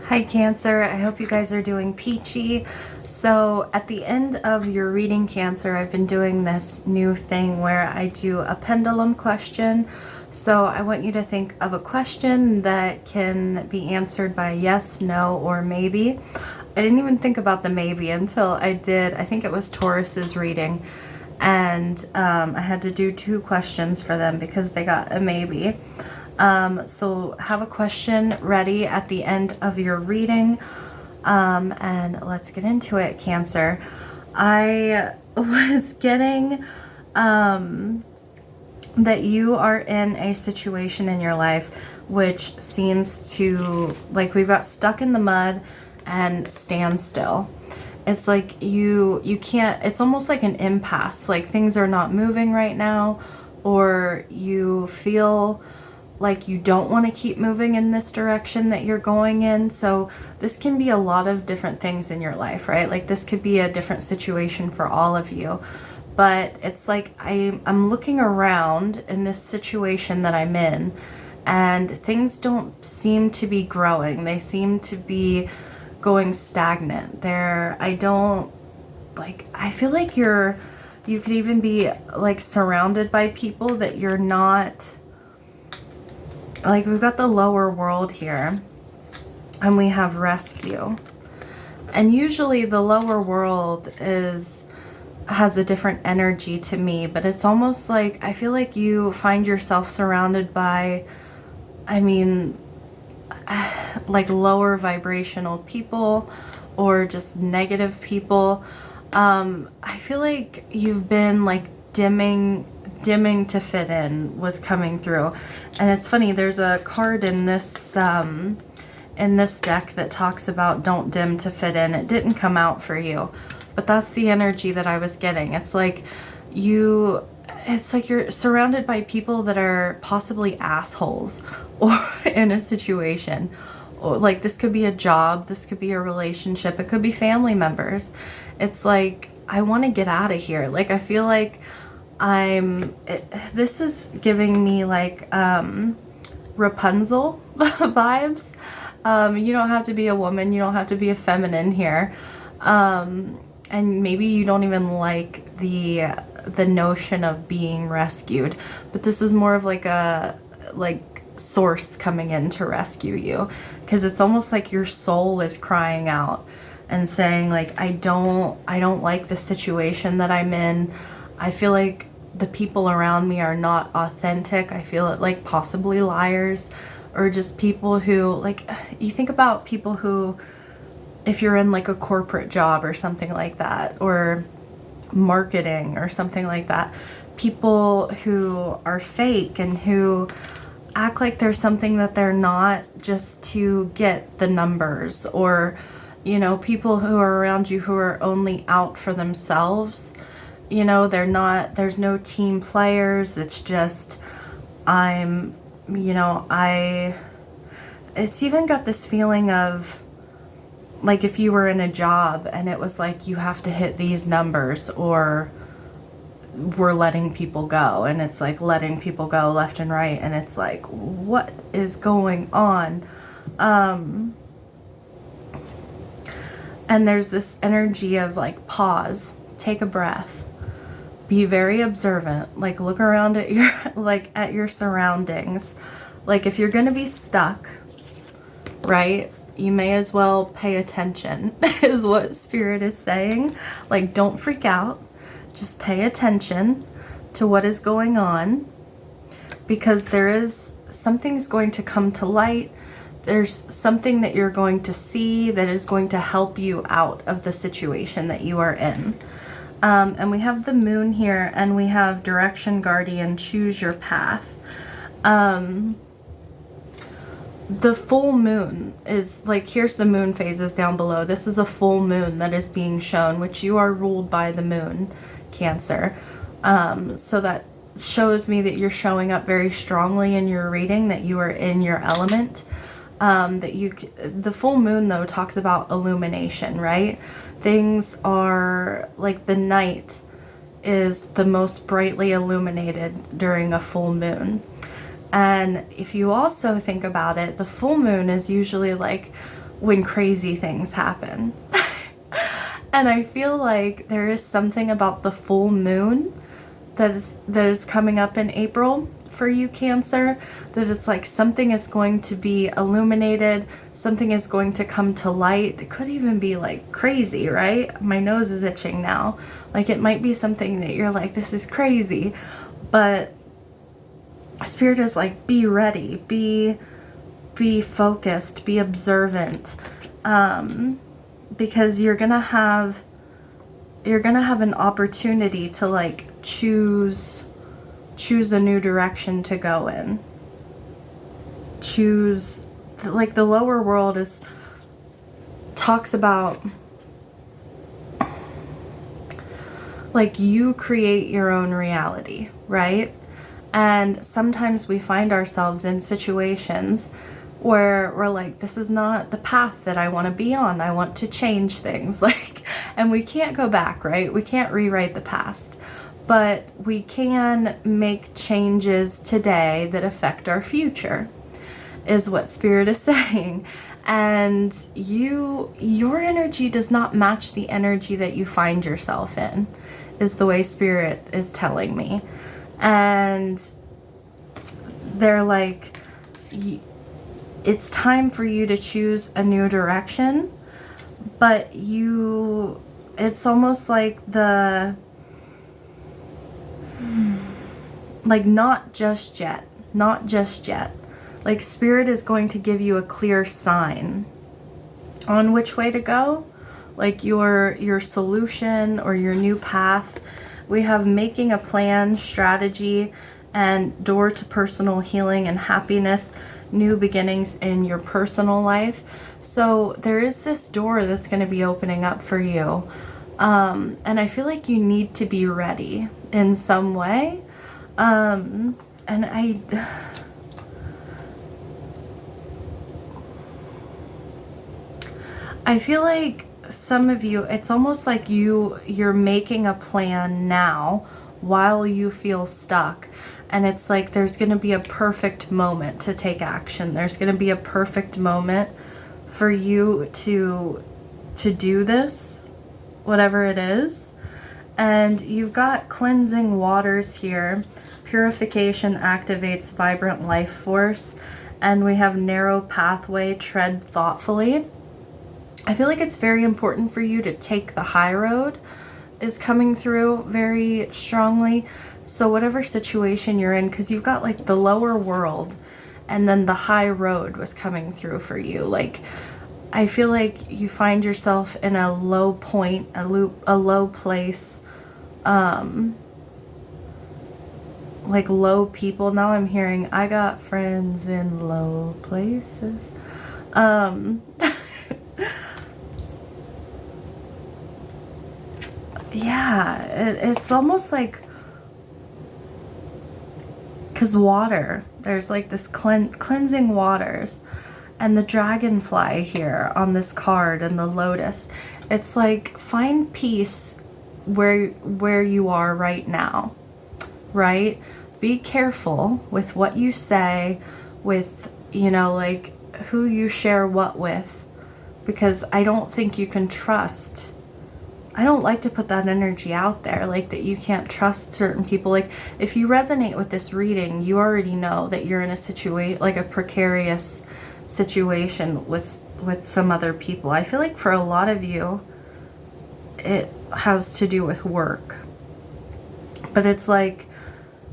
Hi Cancer, I hope you guys are doing peachy. So at the end of your reading, Cancer, I've been doing this new thing where I do a pendulum question. So I want you to think of a question that can be answered by yes, no, or maybe. I didn't even think about the maybe until I think it was Taurus's reading. And I had to do 2 questions for them because they got a maybe. So have a question ready at the end of your reading. And let's get into it, Cancer. I was getting that you are in a situation in your life which seems to, like, we've got stuck in the mud and stand still. It's like you can't, it's almost like an impasse, like things are not moving right now, or you feel like you don't want to keep moving in this direction that you're going in. So this can be a lot of different things in your life, right? Like this could be a different situation for all of you. But it's like I'm looking around in this situation that I'm in, and things don't seem to be growing. They seem to be going stagnant. I feel like you could even be like surrounded by people that you're not. Like, we've got the lower world here, and we have rescue. And usually the lower world has a different energy to me, but it's almost like I feel like you find yourself surrounded by, like lower vibrational people or just negative people. I feel like you've been like dimming to fit in was coming through. And it's funny, there's a card in this deck that talks about don't dim to fit in. It didn't come out for you, but that's the energy that I was getting. It's like you're surrounded by people that are possibly assholes or in a situation. Or like this could be a job, this could be a relationship, it could be family members. It's like I want to get out of here. Like I feel like this is giving me like Rapunzel vibes. You don't have to be a woman, you don't have to be a feminine here. And maybe you don't even like the notion of being rescued, but this is more of like a source coming in to rescue you, because it's almost like your soul is crying out and saying like I don't like the situation that I'm in. I feel like the people around me are not authentic. I feel it like possibly liars, or just people who, like, you think about people who, if you're in like a corporate job or something like that, or marketing or something like that, people who are fake and who act like there's something that they're not just to get the numbers, or people who are around you who are only out for themselves. There's no team players. It's just, it's even got this feeling of like if you were in a job and it was like you have to hit these numbers or we're letting people go, and it's like letting people go left and right, and it's like, what is going on? And there's this energy of like pause, take a breath, be very observant, like look around at your at your surroundings. Like if you're gonna be stuck, right, you may as well pay attention is what Spirit is saying. Like don't freak out, just pay attention to what is going on, because something's going to come to light. There's something that you're going to see that is going to help you out of the situation that you are in. And we have the moon here, and we have direction guardian, choose your path. The full moon is like, here's the moon phases down below. This is a full moon that is being shown, which you are ruled by the moon, Cancer. So that shows me that you're showing up very strongly in your reading, that you are in your element. The full moon though talks about illumination, right? Things are like the night is the most brightly illuminated during a full moon. And if you also think about it, the full moon is usually like when crazy things happen. And I feel like there is something about the full moon that is coming up in April for you, Cancer, that it's like something is going to be illuminated, something is going to come to light. It could even be like crazy, right? My nose is itching now. Like it might be something that you're like, this is crazy, but Spirit is like, be ready, be focused, be observant, because you're gonna have an opportunity to like choose a new direction to go in. Choose, like the lower world talks about like you create your own reality, right? And sometimes we find ourselves in situations where we're like, this is not the path that I want to be on. I want to change things. Like, and we can't go back, right? We can't rewrite the past, but we can make changes today that affect our future, is what Spirit is saying. And your energy does not match the energy that you find yourself in, is the way Spirit is telling me. And they're like, it's time for you to choose a new direction, but it's almost like not just yet. Like Spirit is going to give you a clear sign on which way to go, like your solution or your new path. We have making a plan, strategy, and door to personal healing and happiness, new beginnings in your personal life. So there is this door that's going to be opening up for you. And I feel like you need to be ready in some way. And I feel like some of you, it's almost like you're making a plan now while you feel stuck. And it's like there's going to be a perfect moment to take action. There's going to be a perfect moment for you to do this, whatever it is. And you've got cleansing waters here. Purification activates vibrant life force. And we have narrow pathway, tread thoughtfully. I feel like it's very important for you to take the high road, is coming through very strongly. So whatever situation you're in, because you've got like the lower world and then the high road was coming through for you. Like I feel like you find yourself in a low point, a low place, like low people. Now I'm hearing, I got friends in low places. Yeah, it's almost like, because water, there's like this cleansing waters, and the dragonfly here on this card and the lotus. It's like, find peace where you are right now, right? Be careful with what you say, with, like who you share what with, because I don't think you can trust. I don't like to put that energy out there, like that you can't trust certain people. Like if you resonate with this reading, you already know that you're in a situation, like a precarious situation with some other people. I feel like for a lot of you, it has to do with work. But it's like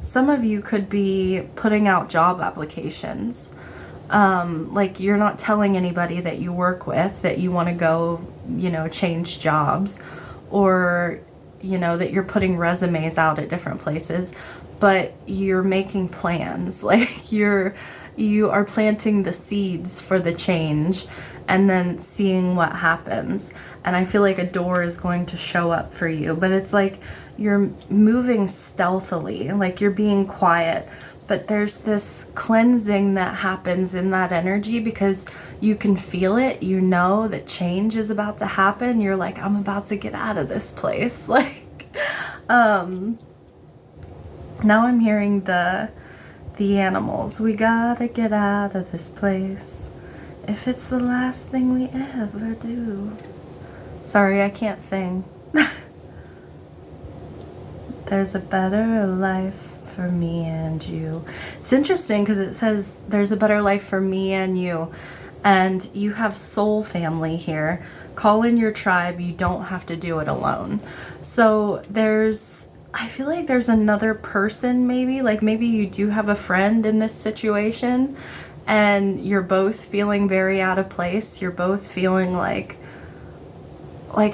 some of you could be putting out job applications. Like you're not telling anybody that you work with that you want to go, change jobs, or, that you're putting resumes out at different places, but you're making plans. Like you are planting the seeds for the change and then seeing what happens. And I feel like a door is going to show up for you, but it's like you're moving stealthily, like you're being quiet. But there's this cleansing that happens in that energy because you can feel it. You know that change is about to happen. You're like, I'm about to get out of this place. Like, now I'm hearing the animals. We gotta get out of this place. if it's the last thing we ever do. Sorry, I can't sing. There's a better life for me and you. It's interesting because it says there's a better life for me and you. And you have soul family here. Call in your tribe. You don't have to do it alone. So I feel like there's another person maybe. Like maybe you do have a friend in this situation and you're both feeling very out of place. You're both feeling like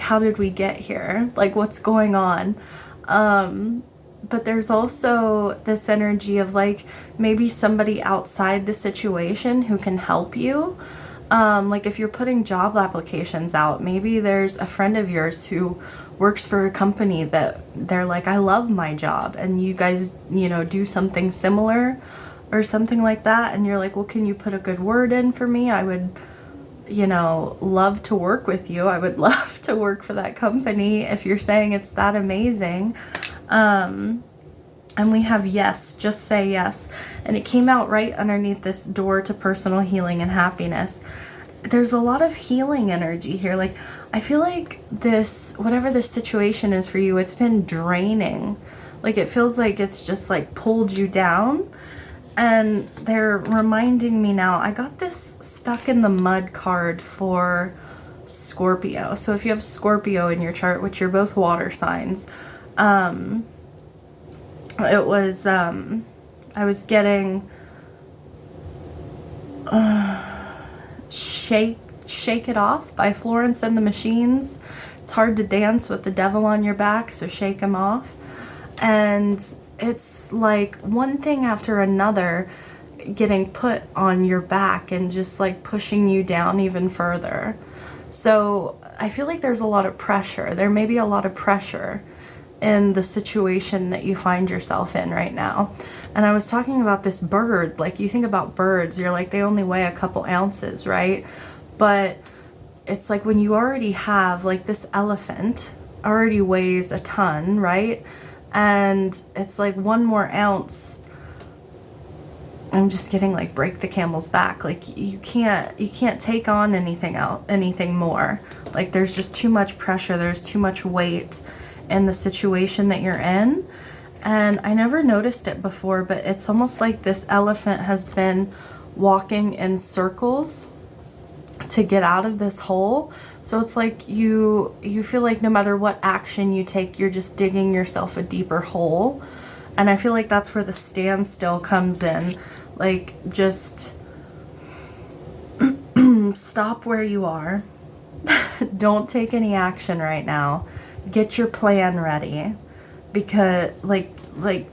how did we get here? Like what's going on? But there's also this energy of like maybe somebody outside the situation who can help you. Like if you're putting job applications out, maybe there's a friend of yours who works for a company that they're like, I love my job, and you guys, do something similar or something like that. And you're like, well, can you put a good word in for me? I would, love to work with you. I would love to work for that company if you're saying it's that amazing. And we have yes, just say yes. And it came out right underneath this door to personal healing and happiness. There's a lot of healing energy here. Like, I feel like whatever this situation is for you, it's been draining. Like, it feels like it's just like pulled you down. And they're reminding me now, I got this stuck in the mud card for Scorpio. So if you have Scorpio in your chart, which you're both water signs, it was, I was getting Shake It Off by Florence and the Machines. It's hard to dance with the devil on your back, so shake him off. And it's like one thing after another getting put on your back and just like pushing you down even further. So I feel like there's a lot of pressure. There may be a lot of pressure in the situation that you find yourself in right now. And I was talking about this bird. Like, you think about birds, you're like, they only weigh a couple ounces, right? But it's like when you already have, like, this elephant already weighs a ton, right? And it's like one more ounce. I'm just getting like break the camel's back. Like you can't take on anything more. Like there's just too much pressure. There's too much weight in the situation that you're in. And I never noticed it before, but it's almost like this elephant has been walking in circles to get out of this hole. So it's like you feel like no matter what action you take, you're just digging yourself a deeper hole. And I feel like that's where the standstill comes in. Like, just stop where you are. Don't take any action right now. Get your plan ready. Because, like,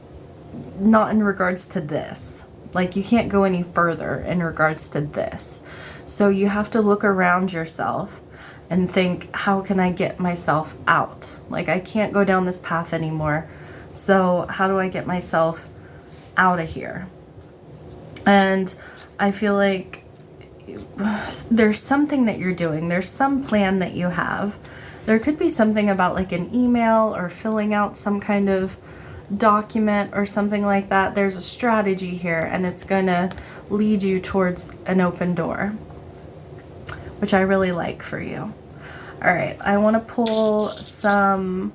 not in regards to this. Like, you can't go any further in regards to this. So you have to look around yourself and think, how can I get myself out? Like, I can't go down this path anymore. So how do I get myself out of here? And I feel like there's something that you're doing. There's some plan that you have. There could be something about like an email or filling out some kind of document or something like that. There's a strategy here, and it's gonna lead you towards an open door, which I really like for you. All right, I want to pull some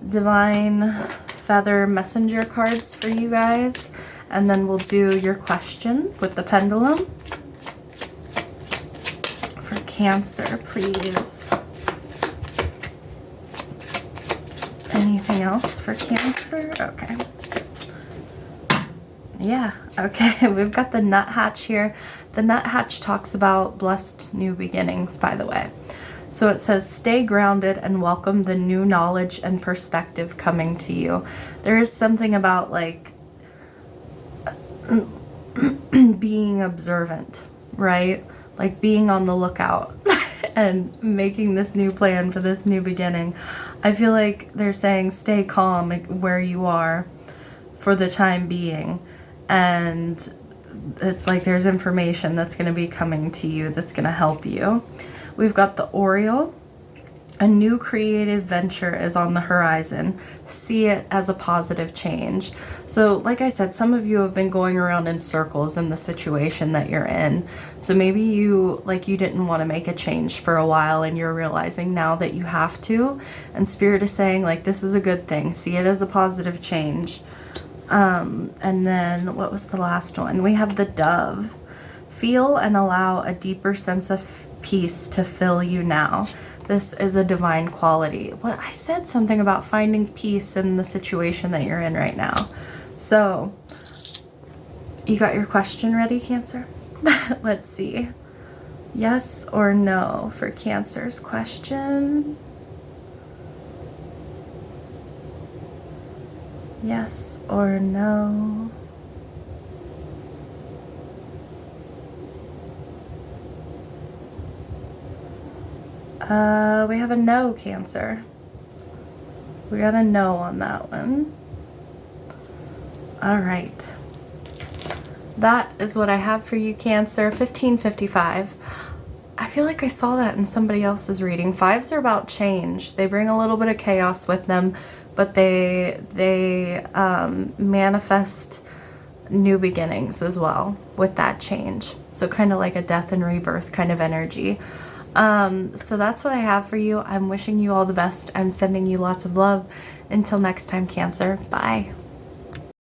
Divine Feather Messenger cards for you guys, and then we'll do your question with the pendulum. For Cancer, please. Anything else for Cancer? Okay. Yeah, okay, we've got the nuthatch here. The nuthatch talks about blessed new beginnings, by the way. So it says, stay grounded and welcome the new knowledge and perspective coming to you. There is something about like being observant, right? Like being on the lookout and making this new plan for this new beginning. I feel like they're saying stay calm where you are for the time being. And it's like there's information that's going to be coming to you that's going to help you. We've got the Oriole, A new creative venture is on the horizon. See it as a positive change. So, like I said, some of you have been going around in circles in the situation that you're in. So maybe you didn't want to make a change for a while and you're realizing now that you have to. And Spirit is saying like this is a good thing. See it as a positive change. And then what was the last one? We have the Dove. Feel and allow a deeper sense of peace to fill you now. This is a divine quality. What I said something about finding peace in the situation that you're in right now. So, you got your question ready, Cancer? Let's see. Yes or no for Cancer's question. Yes or no. We have a no, Cancer. We got a no on that one. All right. That is what I have for you, Cancer. 1555. I feel like I saw that in somebody else's reading. Fives are about change. They bring a little bit of chaos with them, but they manifest new beginnings as well with that change. So kind of like a death and rebirth kind of energy. So that's what I have for you. I'm wishing you all the best. I'm sending you lots of love. Until next time, Cancer. Bye.